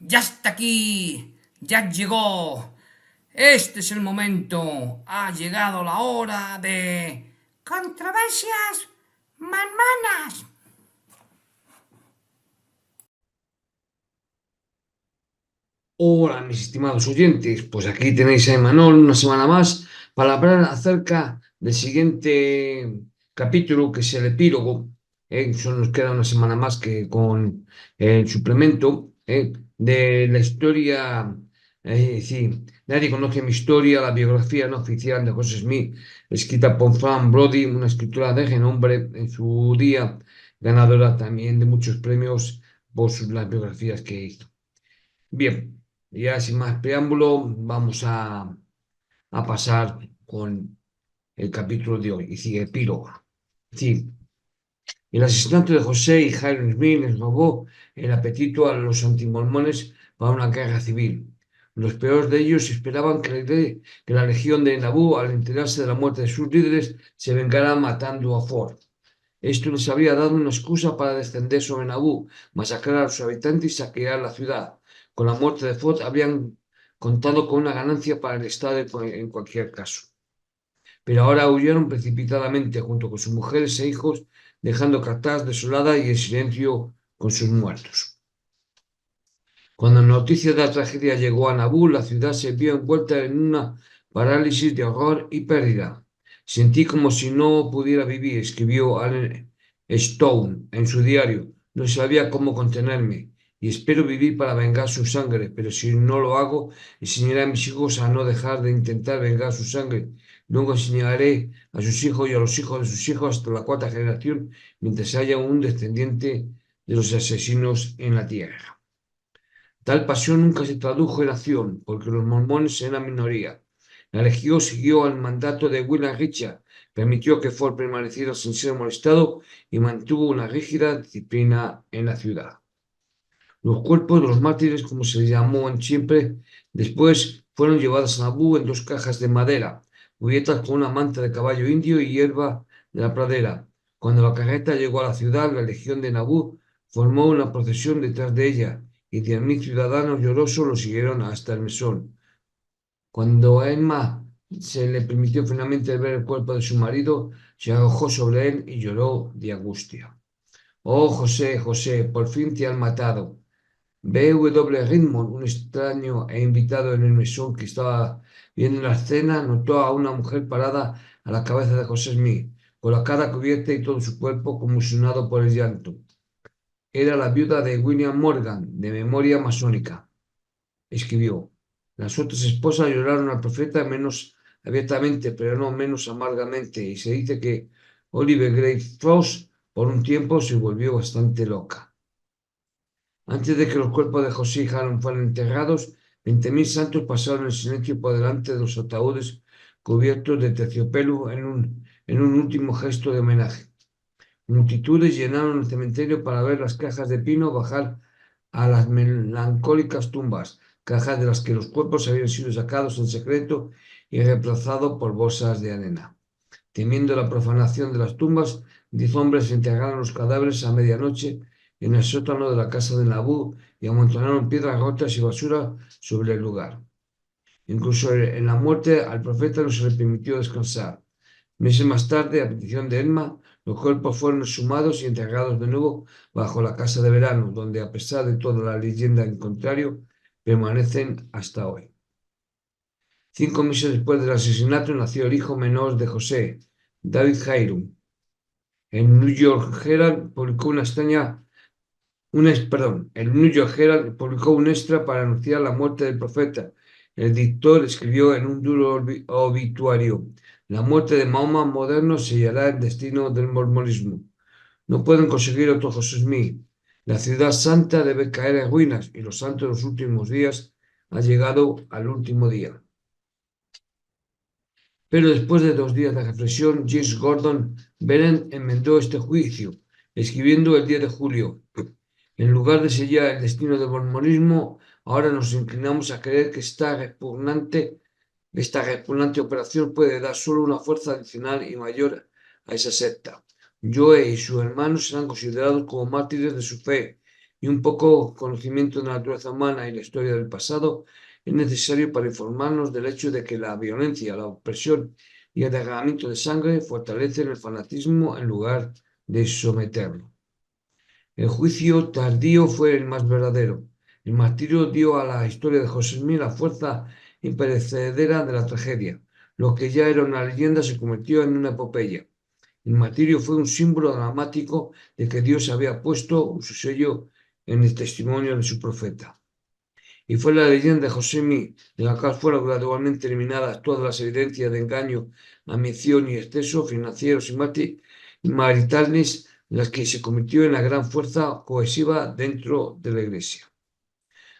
Ya está aquí, ya llegó. Este es el momento. Ha llegado la hora de controversias manmanas. Hola, mis estimados oyentes. Pues aquí tenéis a Imanol una semana más para hablar acerca del siguiente capítulo, que es el epílogo. Solo nos queda una semana más que con el suplemento de la historia. Sí, nadie conoce mi historia, la biografía no oficial de José Smith, escrita por Frank Brody, una escritura de renombre en su día, ganadora también de muchos premios por las biografías que hizo. Bien, ya sin más preámbulo, vamos a pasar con el capítulo de hoy. Y sigue epílogo. Sí, el asesinato de José y Hiram Smith les robó el apetito a los antimormones para una guerra civil. Los peores de ellos esperaban que la legión de Nabú, al enterarse de la muerte de sus líderes, se vengara matando a Ford. Esto les habría dado una excusa para descender sobre Nabú, masacrar a sus habitantes y saquear la ciudad. Con la muerte de Ford habrían contado con una ganancia para el Estado en cualquier caso. Pero ahora huyeron precipitadamente junto con sus mujeres e hijos, dejando Cartago desolada y en silencio con sus muertos. Cuando la noticia de la tragedia llegó a Nabú, la ciudad se vio envuelta en una parálisis de horror y pérdida. Sentí como si no pudiera vivir, escribió Allen Stone en su diario. No sabía cómo contenerme y espero vivir para vengar su sangre, pero si no lo hago, enseñaré a mis hijos a no dejar de intentar vengar su sangre. Luego enseñaré a sus hijos y a los hijos de sus hijos hasta la cuarta generación, mientras haya un descendiente de los asesinos en la tierra. Tal pasión nunca se tradujo en acción, porque los mormones eran minoría. La legión siguió el mandato de William Richard, permitió que Ford permaneciera sin ser molestado y mantuvo una rígida disciplina en la ciudad. Los cuerpos de los mártires, como se les llamó en siempre, después fueron llevados a Nabú en dos cajas de madera, cubiertas con una manta de caballo indio y hierba de la pradera. Cuando la carreta llegó a la ciudad, la legión de Nabú formó una procesión detrás de ella y 10.000 ciudadanos llorosos lo siguieron hasta el mesón. Cuando a Emma se le permitió finalmente ver el cuerpo de su marido, se arrojó sobre él y lloró de angustia. Oh, José, José, por fin te han matado. B.W. Redmond, un extraño e invitado en el mesón que estaba viendo la escena, notó a una mujer parada a la cabeza de José Smith, con la cara cubierta y todo su cuerpo convulsionado por el llanto. Era la viuda de William Morgan, de memoria masónica. Escribió. Las otras esposas lloraron al profeta menos abiertamente, pero no menos amargamente, y se dice que Oliver Gray Frost por un tiempo se volvió bastante loca. Antes de que los cuerpos de José y Aaron fueran enterrados, 20.000 santos pasaron en silencio por delante de los ataúdes cubiertos de terciopelo en un último gesto de homenaje. Multitudes llenaron el cementerio para ver las cajas de pino bajar a las melancólicas tumbas, cajas de las que los cuerpos habían sido sacados en secreto y reemplazados por bolsas de arena. Temiendo la profanación de las tumbas, 10 hombres enterraron los cadáveres a medianoche en el sótano de la casa de Nabú y amontonaron piedras rotas y basura sobre el lugar. Incluso en la muerte al profeta no se le permitió descansar. Meses más tarde, a petición de Emma, los cuerpos fueron exhumados y enterrados de nuevo bajo la casa de verano, donde, a pesar de toda la leyenda en contrario, permanecen hasta hoy. 5 meses después del asesinato nació el hijo menor de José, David Hiram. El New York Herald publicó el New York Herald publicó un extra para anunciar la muerte del profeta. El dictor escribió en un duro obituario: la muerte de Mahoma moderno sellará el destino del mormonismo. No pueden conseguir otro José Smith. La ciudad santa debe caer en ruinas y los santos de los últimos días ha llegado al último día. Pero después de 2 días de reflexión, James Gordon Bennett enmendó este juicio, escribiendo el 10 de julio. En lugar de sellar el destino del mormonismo, ahora nos inclinamos a creer que esta repugnante operación puede dar solo una fuerza adicional y mayor a esa secta. Joe y sus hermanos serán considerados como mártires de su fe, y un poco conocimiento de la naturaleza humana y la historia del pasado es necesario para informarnos del hecho de que la violencia, la opresión y el derramamiento de sangre fortalecen el fanatismo en lugar de someterlo. El juicio tardío fue el más verdadero. El martirio dio a la historia de José Smith la fuerza imperecedera de la tragedia. Lo que ya era una leyenda se convirtió en una epopeya. El martirio fue un símbolo dramático de que Dios había puesto su sello en el testimonio de su profeta. Y fue la leyenda de José Smith, de la cual fueron gradualmente eliminadas todas las evidencias de engaño, ambición y exceso financieros y maritales, las que se convirtió en la gran fuerza cohesiva dentro de la Iglesia.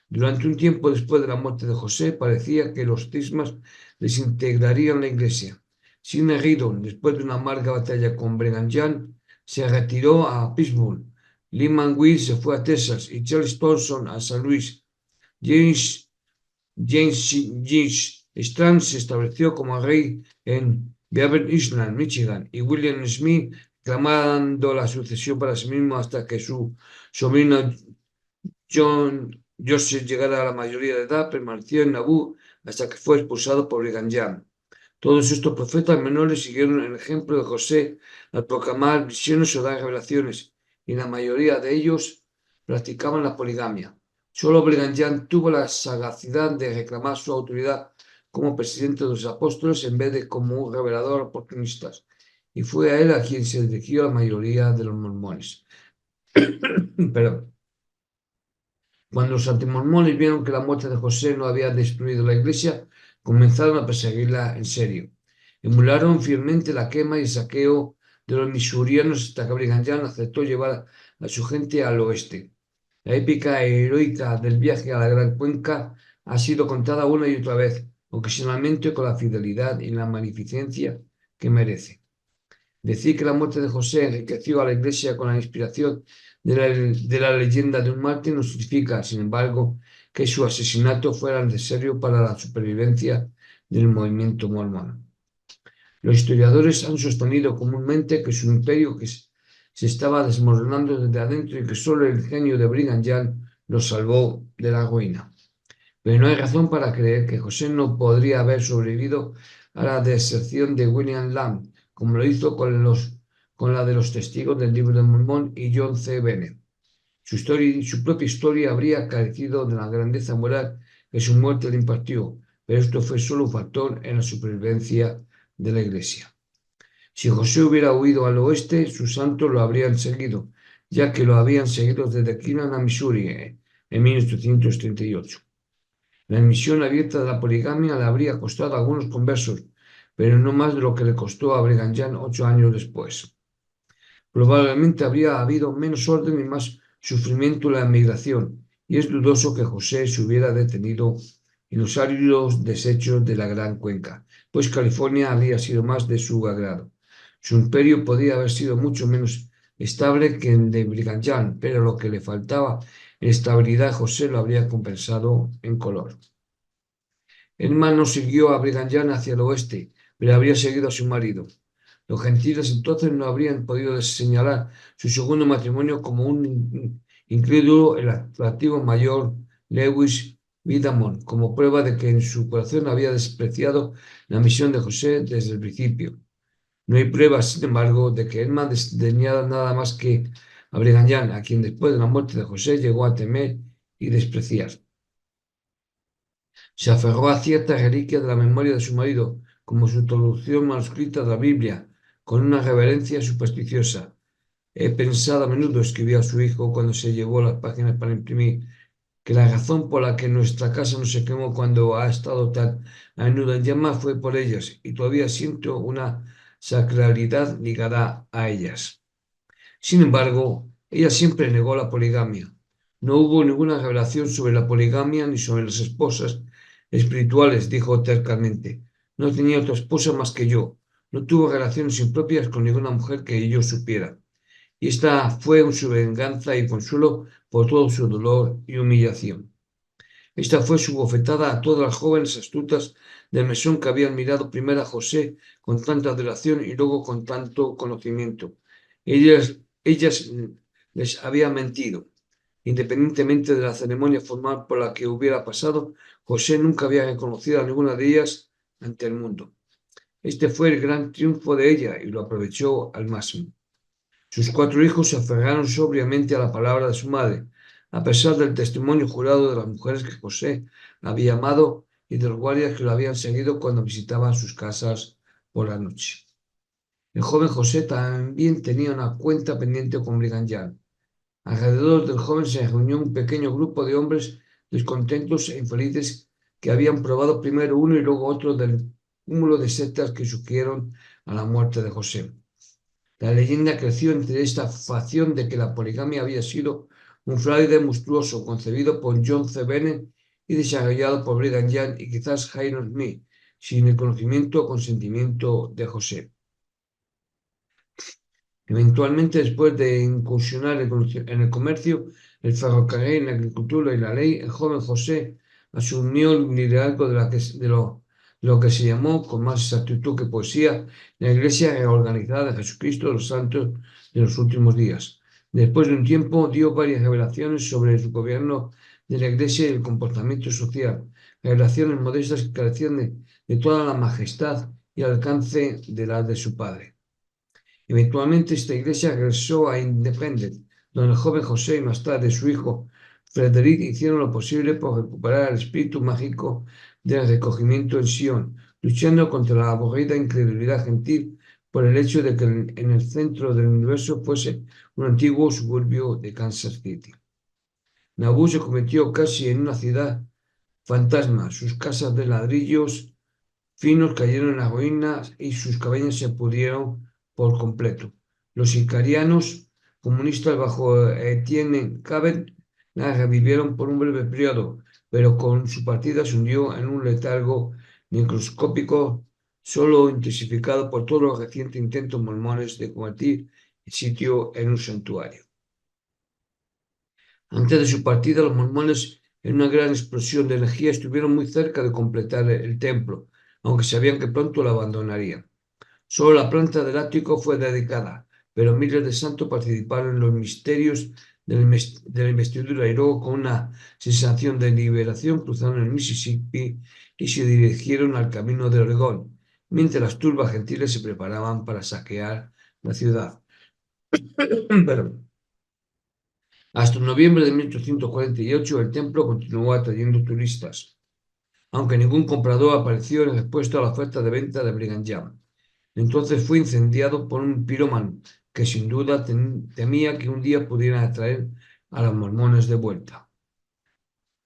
Durante un tiempo después de la muerte de José, parecía que los cismas desintegrarían la Iglesia. Sin herido, después de una amarga batalla con Brigham Young, se retiró a Pittsburgh. Lyman Wills se fue a Texas y Charles Thompson a San Luis. James Strang se estableció como rey en Beaver Island, Michigan, y William Smith reclamando la sucesión para sí mismo hasta que su sobrino John Joseph llegara a la mayoría de edad, permaneció en Nabú hasta que fue expulsado por Brigham Young. Todos estos profetas menores siguieron el ejemplo de José al proclamar visiones o dar revelaciones, y la mayoría de ellos practicaban la poligamia. Solo Brigham Young tuvo la sagacidad de reclamar su autoridad como presidente de los apóstoles en vez de como un revelador oportunista, y fue a él a quien se dirigió la mayoría de los mormones. Perdón. Cuando los antimormones vieron que la muerte de José no había destruido la iglesia, comenzaron a perseguirla en serio. Emularon fielmente la quema y el saqueo de los misurianos hasta que Brigham Young aceptó llevar a su gente al oeste. La épica heroica del viaje a la Gran Cuenca ha sido contada una y otra vez, ocasionalmente con la fidelidad y la magnificencia que merece. Decir que la muerte de José enriqueció a la Iglesia con la inspiración de la leyenda de un mártir no significa, sin embargo, que su asesinato fuera necesario para la supervivencia del movimiento mormón. Los historiadores han sostenido comúnmente que su imperio se estaba desmoronando desde adentro y que solo el genio de Brigham Young lo salvó de la ruina. Pero no hay razón para creer que José no podría haber sobrevivido a la deserción de William Lamb, como lo hizo con la de los testigos del Libro de Mormón y John C. Bennett. Su propia historia habría carecido de la grandeza moral que su muerte le impartió, pero esto fue solo un factor en la supervivencia de la Iglesia. Si José hubiera huido al oeste, sus santos lo habrían seguido, ya que lo habían seguido desde Cleveland a Missouri en 1838. La admisión abierta de la poligamia le habría costado a algunos conversos, pero no más de lo que le costó a Brigham Young 8 años después. Probablemente habría habido menos orden y más sufrimiento en la emigración, y es dudoso que José se hubiera detenido en los áridos desechos de la Gran Cuenca, pues California habría sido más de su agrado. Su imperio podría haber sido mucho menos estable que el de Brigham Young, pero lo que le faltaba en estabilidad José lo habría compensado en color. Emma no siguió a Brigham Young hacia el oeste, pero habría seguido a su marido. Los gentiles entonces no habrían podido señalar su segundo matrimonio como un incrédulo el atractivo mayor Lewis Vidamon, como prueba de que en su corazón había despreciado la misión de José desde el principio. No hay pruebas, sin embargo, de que Emma desdeñara nada más que a Brigham Young, a quien después de la muerte de José llegó a temer y despreciar. Se aferró a ciertas reliquias de la memoria de su marido, como su traducción manuscrita de la Biblia, con una reverencia supersticiosa. He pensado a menudo, escribió a su hijo cuando se llevó las páginas para imprimir, que la razón por la que nuestra casa no se quemó cuando ha estado tan a menudo en llamas fue por ellas, y todavía siento una sacralidad ligada a ellas. Sin embargo, ella siempre negó la poligamia. No hubo ninguna revelación sobre la poligamia ni sobre las esposas espirituales, dijo tercamente. No tenía otra esposa más que yo. No tuvo relaciones impropias con ninguna mujer que yo supiera. Y esta fue su venganza y consuelo por todo su dolor y humillación. Esta fue su bofetada a todas las jóvenes astutas del mesón que habían mirado primero a José con tanta adoración y luego con tanto conocimiento. Ellas les habían mentido. Independientemente de la ceremonia formal por la que hubiera pasado, José nunca había reconocido a ninguna de ellas ante el mundo. Este fue el gran triunfo de ella y lo aprovechó al máximo. Sus 4 hijos se aferraron sobriamente a la palabra de su madre, a pesar del testimonio jurado de las mujeres que José había amado y de los guardias que lo habían seguido cuando visitaban sus casas por la noche. El joven José también tenía una cuenta pendiente con Brigham Young. Alrededor del joven se reunió un pequeño grupo de hombres descontentos e infelices que habían probado primero uno y luego otro del cúmulo de setas que surgieron a la muerte de José. La leyenda creció entre esta facción de que la poligamia había sido un fraude monstruoso concebido por John C. Bennett y desarrollado por Brigham Young y quizás Hiram Smith, sin el conocimiento o consentimiento de José. Eventualmente, después de incursionar en el comercio, el ferrocarril, la agricultura y la ley, el joven José asumió el liderazgo de lo que se llamó, con más exactitud que poesía, la Iglesia reorganizada de Jesucristo de los Santos de los últimos días. Después de un tiempo, dio varias revelaciones sobre su gobierno de la Iglesia y el comportamiento social, revelaciones modestas que carecían de toda la majestad y alcance de la de su padre. Eventualmente esta iglesia regresó a Independent, donde el joven José y más tarde su hijo Frederick hicieron lo posible por recuperar el espíritu mágico del recogimiento en Sion, luchando contra la aburrida incredulidad gentil por el hecho de que en el centro del universo fuese un antiguo suburbio de Kansas City. Nauvoo se convirtió casi en una ciudad fantasma. Sus casas de ladrillos finos cayeron en las ruinas y sus cabañas se pudrieron por completo. Los sicarianos comunistas bajo Etienne Cavett la revivieron por un breve periodo, pero con su partida se hundió en un letargo microscópico, solo intensificado por todos los recientes intentos mormones de convertir el sitio en un santuario. Antes de su partida, los mormones, en una gran explosión de energía, estuvieron muy cerca de completar el templo, aunque sabían que pronto lo abandonarían. Solo la planta del ático fue dedicada, pero miles de santos participaron en los misterios de la investidura y luego, con una sensación de liberación, cruzaron el Mississippi y se dirigieron al camino de Oregón, mientras las turbas gentiles se preparaban para saquear la ciudad. Perdón. Hasta noviembre de 1848 el templo continuó atrayendo turistas, aunque ningún comprador apareció en respuesta a la oferta de venta de Brigham Young. Entonces fue incendiado por un pirómano que sin duda temía que un día pudieran atraer a los mormones de vuelta.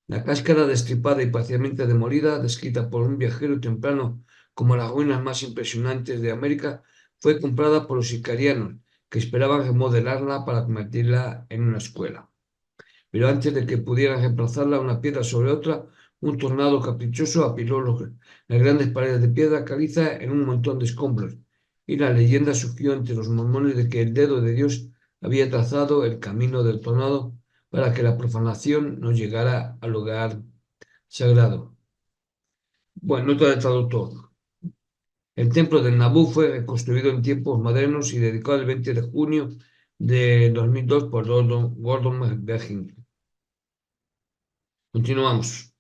La cáscara destripada y parcialmente demolida, descrita por un viajero temprano como las ruinas más impresionantes de América, fue comprada por los sicarianos, que esperaban remodelarla para convertirla en una escuela. Pero antes de que pudieran reemplazarla una piedra sobre otra, un tornado caprichoso apiló las grandes paredes de piedra caliza en un montón de escombros, y la leyenda surgió entre los mormones de que el dedo de Dios había trazado el camino del tornado para que la profanación no llegara al lugar sagrado. Bueno, nota del traductor. El templo de Nabú fue reconstruido en tiempos modernos y dedicado el 20 de junio de 2002 por Gordon Bergin. Continuamos.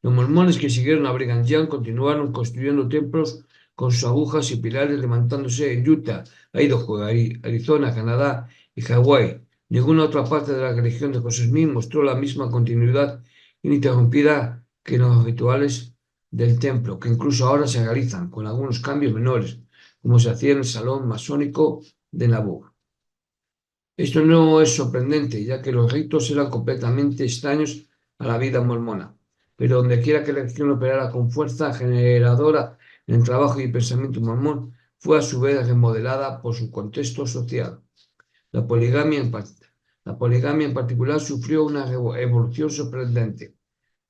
Los mormones que siguieron a Brigham Young continuaron construyendo templos con sus agujas y pilares, levantándose en Utah, Idaho, Arizona, Canadá y Hawái. Ninguna otra parte de la religión de José Smith mostró la misma continuidad ininterrumpida que los rituales del templo, que incluso ahora se realizan, con algunos cambios menores, como se hacía en el salón masónico de Nauvoo. Esto no es sorprendente, ya que los ritos eran completamente extraños a la vida mormona, pero dondequiera que la religión operara con fuerza generadora en el trabajo y pensamiento mormón, fue a su vez remodelada por su contexto social. La poligamia en particular sufrió una evolución sorprendente.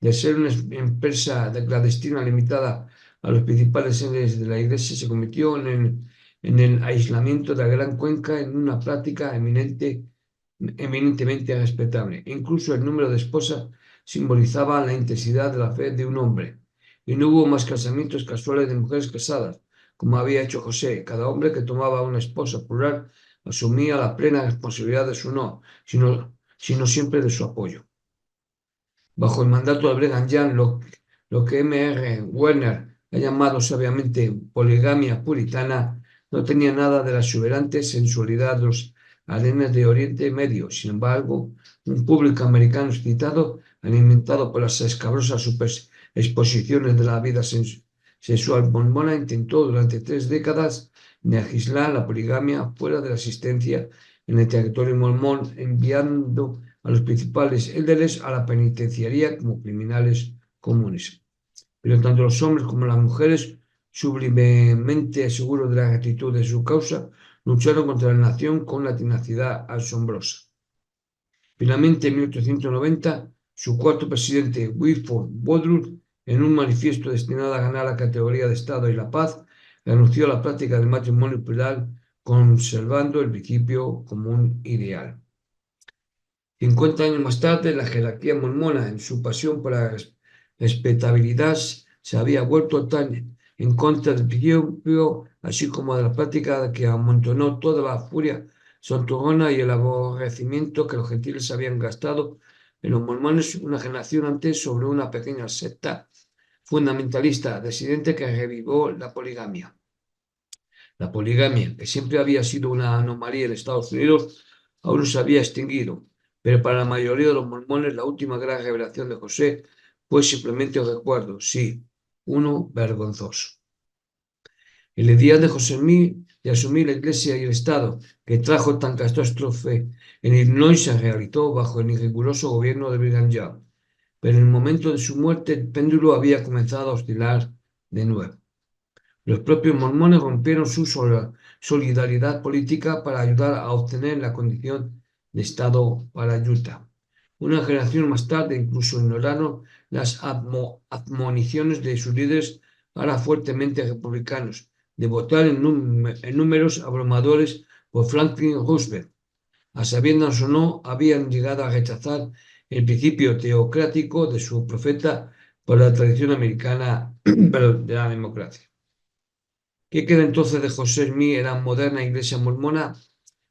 De ser una empresa clandestina limitada a los principales sedes de la Iglesia, se convirtió en el aislamiento de la Gran Cuenca en una práctica eminentemente respetable. Incluso el número de esposas simbolizaba la intensidad de la fe de un hombre, y no hubo más casamientos casuales de mujeres casadas, como había hecho José. Cada hombre que tomaba una esposa plural asumía la plena responsabilidad de su no, sino sino siempre de su apoyo. Bajo el mandato de Brigham Young, lo que M.R. Werner ha llamado sabiamente poligamia puritana no tenía nada de la exuberante sensualidad de los harenes de Oriente Medio. Sin embargo, un público americano excitado, alimentado por las escabrosas exposiciones de la vida sexual mormona, intentó durante 3 décadas legislar la poligamia fuera de la existencia en el territorio mormón, enviando a los principales líderes a la penitenciaría como criminales comunes. Pero tanto los hombres como las mujeres, sublimemente seguros de la rectitud de su causa, lucharon contra la nación con una tenacidad asombrosa. Finalmente, en 1890, su cuarto presidente, Wilford Woodruff, en un manifiesto destinado a ganar la categoría de Estado y la paz, renunció a la práctica del matrimonio plural, conservando el principio como un ideal. 50 años más tarde, la jerarquía mormona, en su pasión por la respetabilidad, se había vuelto tan en contra del principio, así como de la práctica que amontonó toda la furia santurrona y el aborrecimiento que los gentiles habían gastado en los mormones una generación antes sobre una pequeña secta fundamentalista disidente que revivó la poligamia. La poligamia, que siempre había sido una anomalía en Estados Unidos, aún no se había extinguido, pero para la mayoría de los mormones la última gran revelación de José fue simplemente un recuerdo, sí, uno vergonzoso. El día de José Smith de asumir la Iglesia y el Estado que trajo tan catástrofe en Illinois se realizó bajo el riguroso gobierno de Brigham Young, pero en el momento de su muerte el péndulo había comenzado a oscilar de nuevo. Los propios mormones rompieron su solidaridad política para ayudar a obtener la condición de Estado para Utah. Una generación más tarde incluso ignoraron las admoniciones de sus líderes, ahora fuertemente republicanos, de votar en números abrumadores por Franklin Roosevelt. A sabiendas o no, habían llegado a rechazar el principio teocrático de su profeta por la tradición americana de la democracia. ¿Qué queda entonces de José Smith en la moderna iglesia mormona?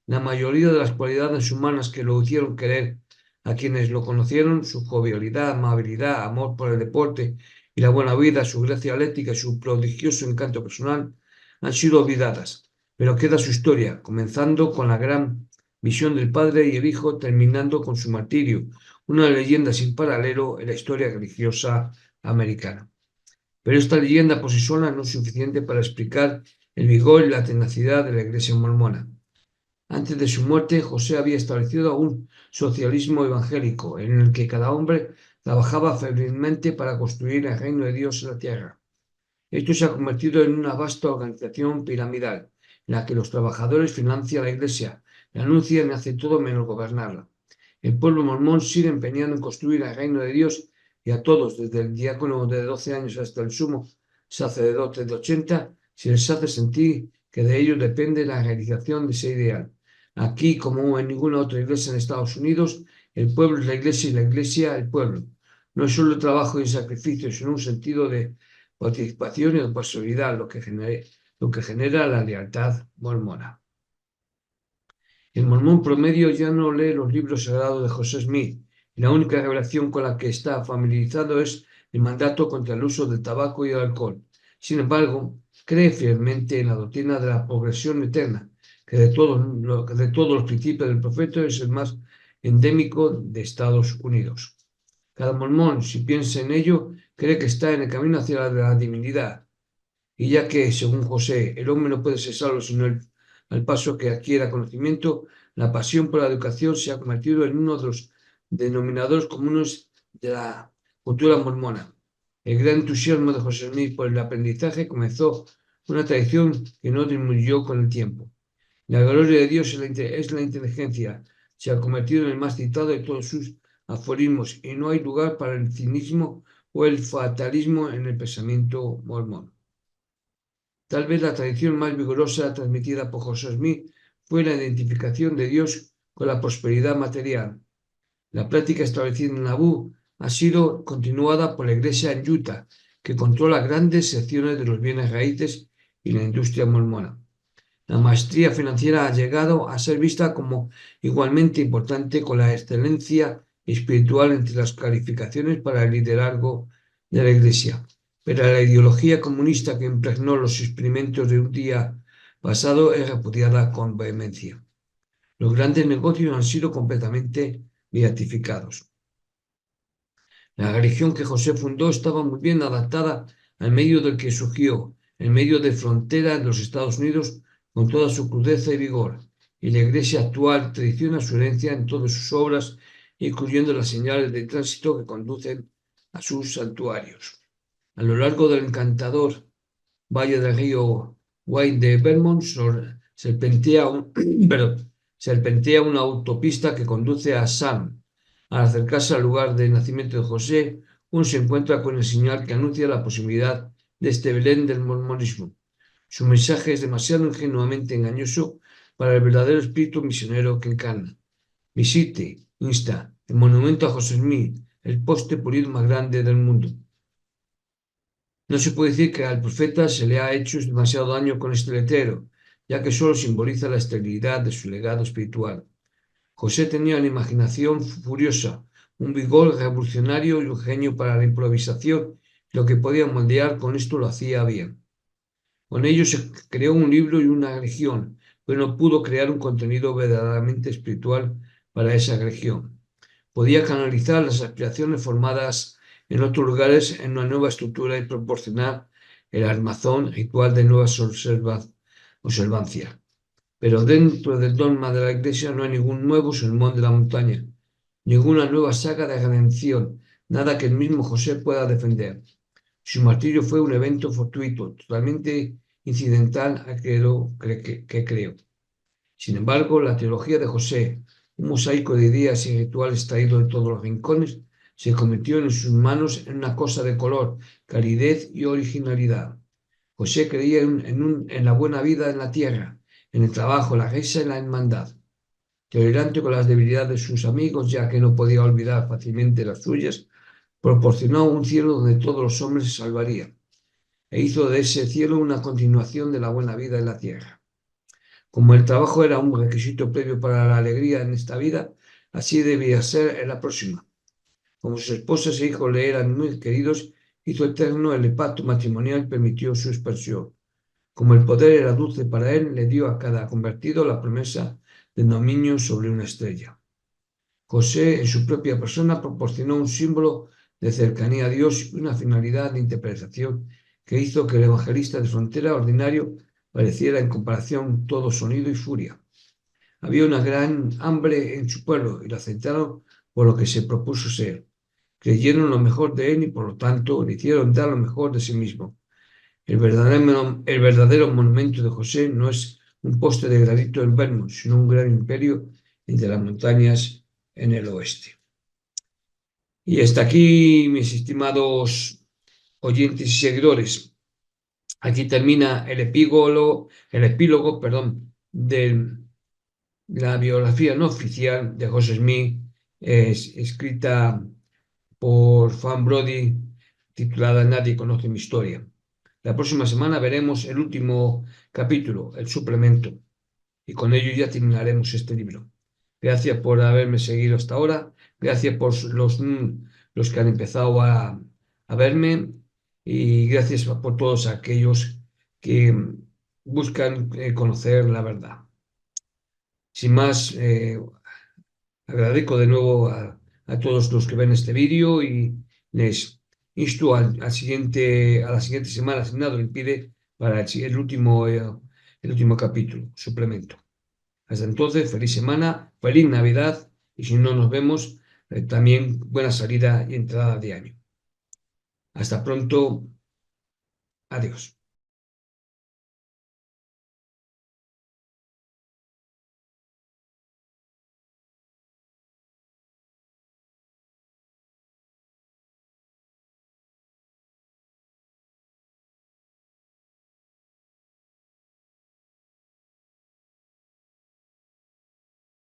La mayoría de las cualidades humanas que lo hicieron querer a quienes lo conocieron, su jovialidad, amabilidad, amor por el deporte y la buena vida, su gracia atlética y su prodigioso encanto personal, han sido olvidadas. Pero queda su historia, comenzando con la gran visión del Padre y el Hijo, terminando con su martirio, una leyenda sin paralelo en la historia religiosa americana. Pero esta leyenda por sí sola no es suficiente para explicar el vigor y la tenacidad de la iglesia mormona. Antes de su muerte, José había establecido un socialismo evangélico en el que cada hombre trabajaba febrilmente para construir el reino de Dios en la tierra. Esto se ha convertido en una vasta organización piramidal, en la que los trabajadores financian la iglesia, la anuncian y hacen todo menos gobernarla. El pueblo mormón sigue empeñado en construir el reino de Dios y a todos, desde el diácono de 12 años hasta el sumo sacerdote de 80, se les hace sentir que de ellos depende la realización de ese ideal. Aquí, como en ninguna otra iglesia en Estados Unidos, el pueblo es la iglesia y la iglesia el pueblo. No es solo el trabajo y el sacrificio, sino un sentido de participación y de posibilidad lo que genera la lealtad mormona. El mormón promedio ya no lee los libros sagrados de José Smith y la única revelación con la que está familiarizado es el mandato contra el uso del tabaco y el alcohol. Sin embargo, cree fielmente en la doctrina de la progresión eterna, que de todos los principios del profeta es el más endémico de Estados Unidos. Cada mormón, si piensa en ello, cree que está en el camino hacia la divinidad. Y ya que, según José, el hombre no puede ser salvo sino al paso que adquiera conocimiento, la pasión por la educación se ha convertido en uno de los denominadores comunes de la cultura mormona. El gran entusiasmo de José Smith por el aprendizaje comenzó una tradición que no disminuyó con el tiempo. La gloria de Dios es la inteligencia. Se ha convertido en el más citado de todos sus aforismos y no hay lugar para el cinismo o el fatalismo en el pensamiento mormón. Tal vez la tradición más vigorosa transmitida por José Smith fue la identificación de Dios con la prosperidad material. La práctica establecida en Nauvoo ha sido continuada por la Iglesia en Utah, que controla grandes secciones de los bienes raíces y la industria mormona. La maestría financiera ha llegado a ser vista como igualmente importante con la excelencia espiritual entre las calificaciones para el liderazgo de la Iglesia. Pero la ideología comunista que impregnó los experimentos de un día pasado es repudiada con vehemencia. Los grandes negocios han sido completamente beatificados. La religión que José fundó estaba muy bien adaptada al medio del que surgió, el medio de frontera de los Estados Unidos, con toda su crudeza y vigor, y la Iglesia actual traiciona su herencia en todas sus obras, incluyendo las señales de tránsito que conducen a sus santuarios. A lo largo del encantador valle del río Wye de Vermont serpentea una autopista que conduce a Sam. Al acercarse al lugar de nacimiento de José, uno se encuentra con el señal que anuncia la posibilidad de este Belén del mormonismo. Su mensaje es demasiado ingenuamente engañoso para el verdadero espíritu misionero que encarna. Visite, insta, el monumento a José Smith, el poste pulido más grande del mundo. No se puede decir que al profeta se le ha hecho demasiado daño con este letrero, ya que solo simboliza la esterilidad de su legado espiritual. José tenía una imaginación furiosa, un vigor revolucionario y un genio para la improvisación. Lo que podía moldear con esto lo hacía bien. Con ello se creó un libro y una religión, pero no pudo crear un contenido verdaderamente espiritual para esa religión. Podía canalizar las aspiraciones formadas en otros lugares en una nueva estructura y proporcionar el armazón ritual de nuevas observancias. Pero dentro del dogma de la Iglesia no hay ningún nuevo sermón de la montaña, ninguna nueva saga de redención, nada que el mismo José pueda defender. Su martirio fue un evento fortuito, totalmente incidental a que creo. Sin embargo, la teología de José, un mosaico de ideas y rituales traídos de todos los rincones, se convirtió en sus manos en una cosa de color, calidez y originalidad. José creía en la buena vida en la tierra, en el trabajo, la risa y la hermandad. Tolerante con las debilidades de sus amigos, ya que no podía olvidar fácilmente las suyas, proporcionó un cielo donde todos los hombres se salvarían, e hizo de ese cielo una continuación de la buena vida en la tierra. Como el trabajo era un requisito previo para la alegría en esta vida, así debía ser en la próxima. Como sus esposas e hijos le eran muy queridos, hizo eterno el pacto matrimonial y permitió su expansión. Como el poder era dulce para él, le dio a cada convertido la promesa de dominio sobre una estrella. José, en su propia persona, proporcionó un símbolo de cercanía a Dios y una finalidad de interpretación que hizo que el evangelista de frontera ordinario pareciera en comparación todo sonido y furia. Había una gran hambre en su pueblo y lo aceptaron por lo que se propuso ser. Creyeron lo mejor de él y por lo tanto le hicieron dar lo mejor de sí mismo. El verdadero monumento de José no es un poste de granito en Vermont, sino un gran imperio entre las montañas en el oeste. Y hasta aquí, mis estimados oyentes y seguidores. Aquí termina el epílogo, de la biografía no oficial de José Smith, escrita por Fan Brody, titulada Nadie conoce mi historia. La próxima semana veremos el último capítulo, el suplemento, y con ello ya terminaremos este libro. Gracias por haberme seguido hasta ahora, gracias por los que han empezado a verme y gracias por todos aquellos que buscan conocer la verdad. Sin más, agradezco de nuevo a todos los que ven este vídeo y les insto a la siguiente semana, si nada lo impide, para el último capítulo, suplemento. Hasta entonces, feliz semana, feliz Navidad y si no nos vemos, también buena salida y entrada de año. Hasta pronto. Adiós.